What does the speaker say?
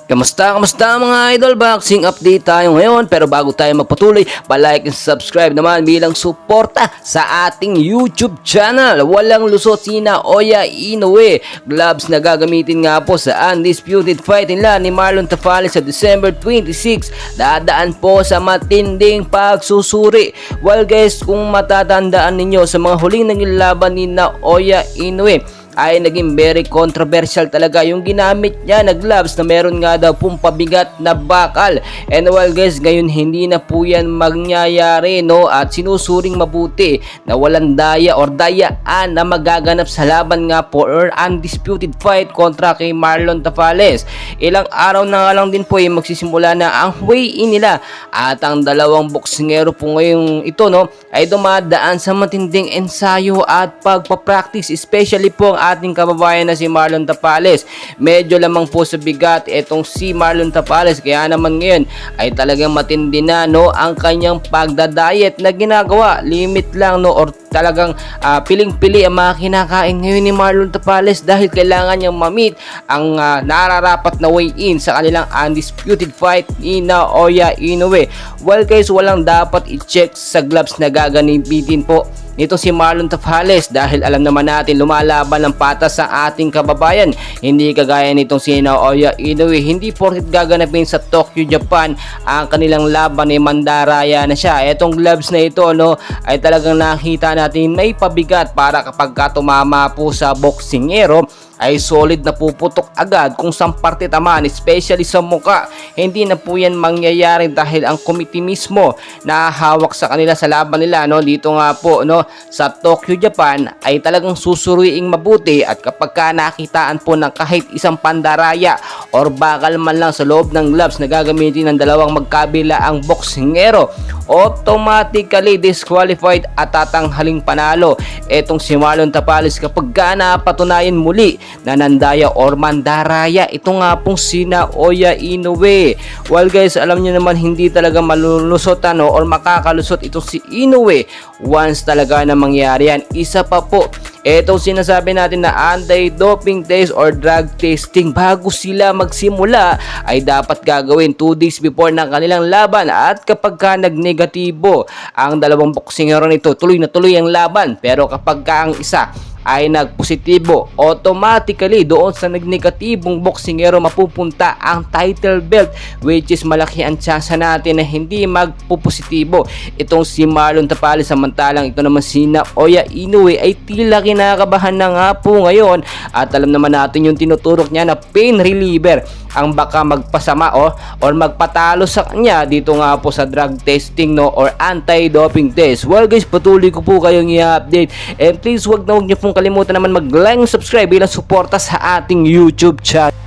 Kamusta mga idol? Boxing update tayo ngayon, pero bago tayo magpatuloy, pa-like and subscribe naman bilang suporta sa ating YouTube channel. Walang lusot si Naoya Inoue. Gloves na gagamitin nga po sa undisputed fight nila ni Marlon Tafales sa December 26. Dadaan po sa matinding pagsusuri. Well guys, kung matatandaan ninyo sa mga huling naging laban ni Naoya Inoue, ay naging very controversial talaga yung ginamit niya na gloves na meron nga daw pong pabigat na bakal. And well guys, ngayon hindi na po yan mangyayari, no? At sinusuring mabuti na walang daya or dayaan na magaganap sa laban nga po or undisputed fight kontra kay Marlon Tafales. Ilang araw na nga lang din po magsisimula na ang weigh-in nila, at ang dalawang boksingero po ngayong ito, no, ay dumadaan sa matinding ensayo at pagpapractice, especially po ang ating kababayan na si Marlon Tafales. Medyo lamang po sa bigat itong si Marlon Tafales, kaya naman ngayon ay talagang matindi na, no, ang kanyang pagdadayet na ginagawa. Limit lang, no, or talagang piling-pili ang mga kinakain ngayon ni Marlon Tafales dahil kailangan niyang ma-meet ang nararapat na weigh-in sa kanilang undisputed fight ni Naoya Inoue. Well guys, walang dapat i-check sa gloves na gagamitin po nito si Marlon Tafales dahil alam naman natin lumalaban ng patas sa ating kababayan. Hindi kagaya nitong si Naoya Inoue, hindi porket gaganapin sa Tokyo, Japan ang kanilang laban ay mandaraya na siya. Etong gloves na ito, no, ay talagang nakita natin may pabigat para kapag tumama po sa boksingero ay solid na puputok agad kung saan parte tamaan, especially sa muka. Hindi na po yan mangyayari dahil ang committee mismo na hawak sa kanila sa laban nila, no, dito nga po, no, sa Tokyo, Japan ay talagang susuruing mabuti, at kapag ka nakitaan po ng kahit isang pandaraya or bakal man lang sa loob ng gloves na gagamitin ng dalawang magkabila ang boksingero, automatically disqualified at tatanghaling panalo etong si Marlon Tafales kapag ka napatunayan muli na nandaya or mandaraya ito nga pong si Naoya Inoue. Well guys, alam niyo naman hindi talaga malulusot, no, or makakalusot itong si Inoue once talaga na mangyari yan. Isa pa po, etong sinasabi natin na anti-doping test or drug testing bago sila magsimula ay dapat gagawin 2 days before ng kanilang laban, at kapag ka nagnegatibo ang dalawang boksingero nito, tuloy na tuloy ang laban. Pero kapag ka ang isa ay nagpositibo, automatically doon sa nagnegatibong boksingero mapupunta ang title belt, which is malaki ang tsansa natin na hindi magpupositibo itong si Marlon Tafales. Samantalang ito naman si Naoya Inoue ay tila kinakabahan na nga po ngayon, at alam naman natin yung tinuturok niya na pain reliever ang baka magpasama or magpatalo sa kanya dito nga po sa drug testing, no, or anti-doping test. Well guys, patuloy ko po kayong i-update, and please wag niyo pong kalimutan naman mag-like and subscribe bilang suporta sa ating YouTube channel.